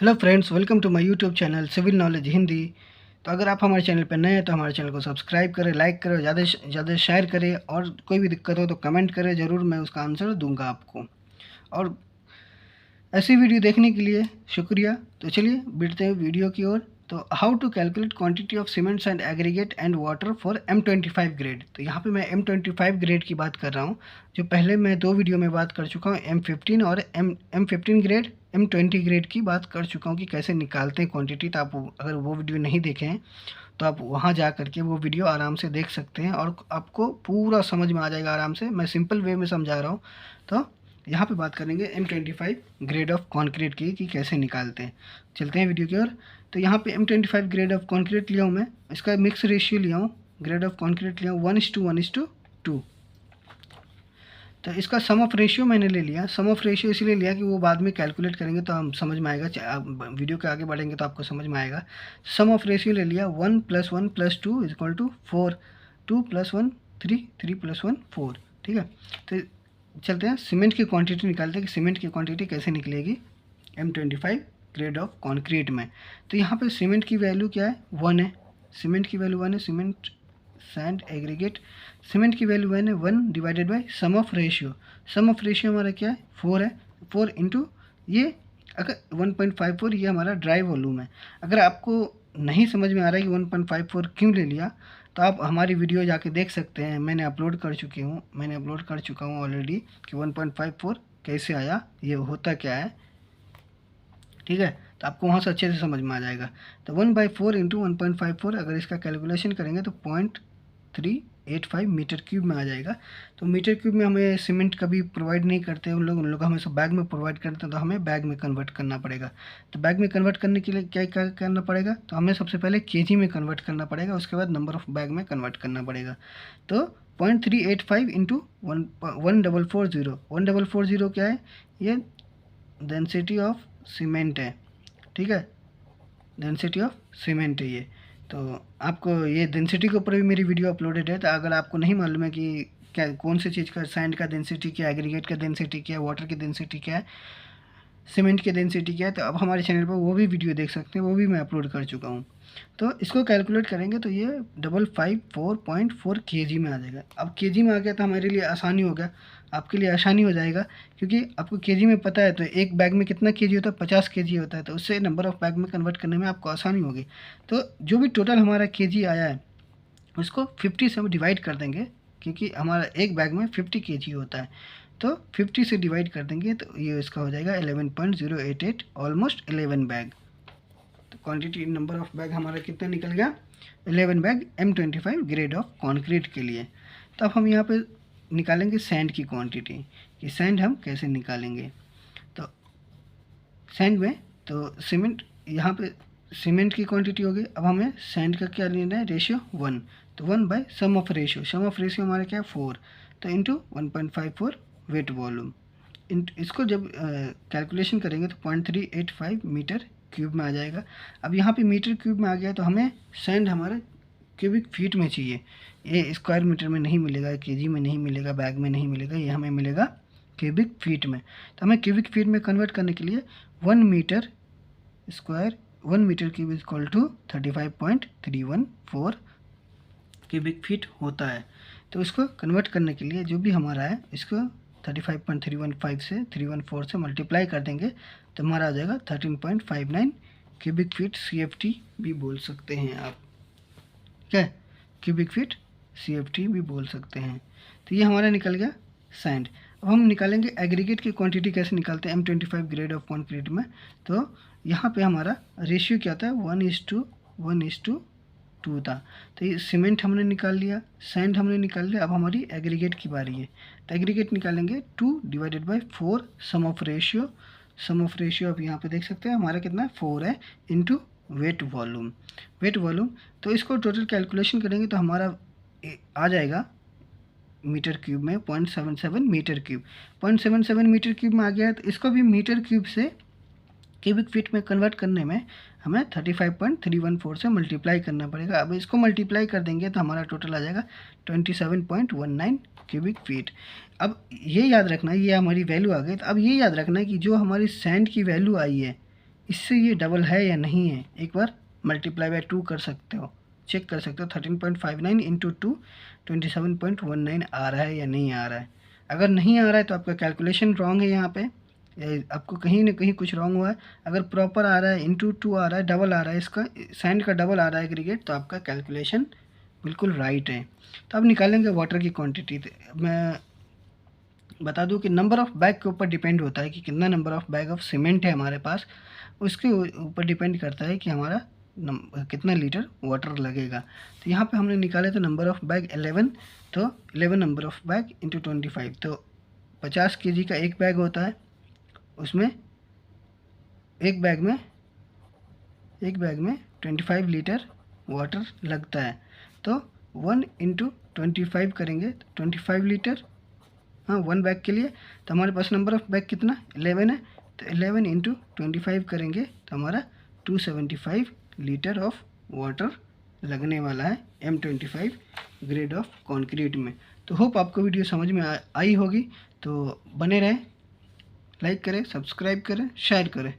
Hello friends, welcome to my YouTube channel civil knowledge Hindi. तो अगर आप हमारे चैनल पर नए हैं तो हमारे चैनल को सब्सक्राइब करें, लाइक करें, ज़्यादा से ज़्यादा शेयर करें और कोई भी दिक्कत हो तो कमेंट करें, ज़रूर मैं उसका आंसर दूंगा आपको। और ऐसी वीडियो देखने के लिए शुक्रिया। तो चलिए बढ़ते हैं वीडियो की ओर। तो how to calculate quantity of cements and aggregate and water for M25 grade. तो यहाँ पे मैं M25 ग्रेड की बात कर रहा हूँ, जो पहले मैं 2 वीडियो में बात कर चुका हूँ। M15 और M15 ग्रेड, M20 ग्रेड की बात कर चुका हूँ कि कैसे निकालते हैं क्वांटिटी। तो आप अगर वो वीडियो नहीं देखे हैं तो आप वहाँ जा करके वो वीडियो आराम से देख सकते हैं और आपको पूरा समझ में आ जाएगा आराम से। मैं सिंपल वे में समझा रहा हूँ। तो यहाँ पे बात करेंगे M25 ग्रेड ऑफ कॉन्क्रीट की कि कैसे निकालते हैं। चलते हैं वीडियो की ओर। तो यहाँ पे M25 ग्रेड ऑफ कॉन्क्रीट लिया हूँ मैं, इसका मिक्स रेशियो लिया हूँ। ग्रेड ऑफ कॉन्क्रीट लिया हूँ 1:1:2। तो इसका सम ऑफ रेशियो मैंने ले लिया। सम ऑफ रेशियो इसलिए लिया कि वो बाद में कैलकुलेट करेंगे तो हम समझ में आएगा। आप वीडियो के आगे बढ़ेंगे तो आपको समझ में आएगा। सम ऑफ रेशियो ले लिया 1 + 1 + 2 = 4। 2 + 1 3, 3 + 1 4। ठीक है। तो चलते हैं सीमेंट की क्वांटिटी निकालते हैं कि सीमेंट की क्वांटिटी कैसे निकलेगी M25 ग्रेड ऑफ कॉन्क्रीट में। तो यहाँ पे सीमेंट की वैल्यू क्या है, 1 है। सीमेंट की वैल्यू 1 है। सीमेंट सैंड एग्रीगेट, सीमेंट की वैल्यू 1 है। 1 divided by sum of ratio. Sum of ratio हमारा क्या है, 4 है। 4 इंटू ये, अगर 1.54 ये हमारा ड्राई वॉल्यूम है। अगर आपको नहीं समझ में आ रहा है कि 1.54 क्यों ले लिया, तो आप हमारी वीडियो जाके देख सकते हैं। मैंने अपलोड कर चुका हूँ ऑलरेडी कि 1.54 कैसे आया, ये होता क्या है। ठीक है, तो आपको वहाँ से अच्छे से समझ में आ जाएगा। तो 1/4 इंटू 1.54 अगर इसका कैलकुलेशन करेंगे तो 0.385 मीटर क्यूब में आ जाएगा। तो मीटर क्यूब में हमें सीमेंट कभी प्रोवाइड नहीं करते उन लोग हमें सब बैग में प्रोवाइड करते हैं, तो हमें बैग में कन्वर्ट करना पड़ेगा। तो बैग में कन्वर्ट करने के लिए क्या क्या करना पड़ेगा, तो हमें सबसे पहले केजी में कन्वर्ट करना पड़ेगा, उसके बाद नंबर ऑफ बैग में कन्वर्ट करना पड़ेगा। तो 0.385 इंटू 1440 क्या है, ये डेंसिटी ऑफ सीमेंट है। ठीक है, डेंसिटी ऑफ सीमेंट है ये। तो आपको ये डेंसिटी के ऊपर भी मेरी वीडियो अपलोडेड है। तो अगर आपको नहीं मालूम है कि क्या कौन सी चीज़ का, सैंड का डेंसिटी क्या है, एग्रीगेट का डेंसिटी क्या है, वाटर की डेंसिटी क्या है, सीमेंट की डेंसिटी क्या है, तो अब हमारे चैनल पर वो भी वीडियो देख सकते हैं, वो भी मैं अपलोड कर चुका हूँ। तो इसको कैलकुलेट करेंगे तो ये 554.4 kg में आ जाएगा। अब kg में आ गया तो हमारे लिए आसानी हो गया, आपके लिए आसानी हो जाएगा, क्योंकि आपको kg में पता है। तो एक बैग में कितना kg होता है, 50 kg होता है। तो उससे नंबर ऑफ़ बैग में कन्वर्ट करने में आपको आसानी होगी। तो जो भी टोटल हमारा kg आया है उसको 50 से हम डिवाइड कर देंगे, क्योंकि हमारा एक बैग में 50 kg होता है। तो 50 से डिवाइड कर देंगे तो ये इसका हो जाएगा 11.088, ऑलमोस्ट 11 बैग। तो क्वांटिटी नंबर ऑफ बैग हमारा कितना निकल गया, 11 bag M25 grade of concrete के लिए। तो अब हम यहाँ पे निकालेंगे सैंड की क्वांटिटी, कि सैंड हम कैसे निकालेंगे। तो सैंड में तो सीमेंट, यहाँ पे सीमेंट की क्वांटिटी होगी। अब हमें सैंड का क्या लेना है, रेशियो 1। तो 1 by sum of ratio, sum of ratio हमारा क्या है 4, तो इंटू 1.54 वेट वॉल्यूम। इसको जब कैलकुलेशन करेंगे तो 0.385 मीटर क्यूब में आ जाएगा। अब यहाँ पे मीटर क्यूब में आ गया तो हमें सैंड हमारे क्यूबिक फीट में चाहिए। ये स्क्वायर मीटर में नहीं मिलेगा, केजी में नहीं मिलेगा, बैग में नहीं मिलेगा, ये हमें मिलेगा क्यूबिक फीट में। तो हमें क्यूबिक फीट में कन्वर्ट करने के लिए 1 metre square, 1 metre cube equal to 35.314 cubic feet होता है। तो इसको कन्वर्ट करने के लिए जो भी हमारा है, इसको 35.315 से 314 से मल्टीप्लाई कर देंगे तो हमारा आ जाएगा 13.59 क्यूबिक फीट। CFT भी बोल सकते हैं आप, क्या क्यूबिक फीट CFT भी बोल सकते हैं। तो ये हमारा निकल गया सैंड। अब हम निकालेंगे एग्रीगेट की क्वांटिटी कैसे निकालते हैं M25 ग्रेड ऑफ कॉन्क्रीट में। तो यहाँ पे हमारा रेशियो क्या था, 1:1:2 था। तो ये सीमेंट हमने निकाल लिया, सैंड हमने निकाल लिया। अब हमारी एग्रीगेट की बारी है। तो एग्रीगेट निकालेंगे 2 divided by 4 sum of ratio. Sum of ratio आप यहाँ पे देख सकते हैं हमारा कितना है, 4 है, into wet volume. Wet volume, तो इसको टोटल कैलकुलेशन करेंगे तो हमारा आ जाएगा मीटर क्यूब में 0.77 मीटर क्यूब। 0.77 मीटर क्यूब में आ गया है। तो इसको भी मीटर क्यूब से क्यूबिक फीट में कन्वर्ट करने में हमें 35.314 से मल्टीप्लाई करना पड़ेगा। अब इसको मल्टीप्लाई कर देंगे तो हमारा टोटल आ जाएगा 27.19 क्यूबिक फीट। अब ये याद रखना है, ये हमारी वैल्यू आ गई। तो अब ये याद रखना है कि जो हमारी सैंड की वैल्यू आई है, इससे ये डबल है या नहीं है, एक बार मल्टीप्लाई बाय 2 कर सकते हो, चेक कर सकते हो। 13.59 इंटू 2 27.19 आ रहा है या नहीं आ रहा है। अगर नहीं आ रहा है तो आपका कैलकुलेशन रॉन्ग है, यहाँ पे आपको कहीं ना कहीं कुछ रॉन्ग हुआ है। अगर प्रॉपर आ रहा है, इंटू 2 आ रहा है, डबल आ रहा है, इसका सैंड का डबल आ रहा है एग्रीगेट, तो आपका कैलकुलेशन बिल्कुल राइट है। तो अब निकालेंगे वाटर की क्वांटिटी। मैं बता दूं कि नंबर ऑफ़ बैग के ऊपर डिपेंड होता है कि कितना number of bag of cement है हमारे पास, उसके ऊपर डिपेंड करता है कि हमारा कितना लीटर वाटर लगेगा। तो यहाँ पे हमने निकाले तो नंबर ऑफ़ बैग 11, तो 11 नंबर ऑफ़ बैग इंटू 25, तो 50 kg का एक बैग होता है, उसमें एक बैग में 25 लीटर वाटर लगता है। तो 1 इंटू 25 करेंगे तो 25 लीटर, हाँ 1 बैग के लिए। तो हमारे पास नंबर ऑफ़ बैग कितना 11 है, तो 11 इंटू 25 करेंगे तो हमारा 275 लीटर ऑफ वाटर लगने वाला है M25 ग्रेड ऑफ कंक्रीट में। तो होप आपको वीडियो समझ में आई होगी। तो बने रहें, लाइक करें, सब्सक्राइब करें, शेयर करें।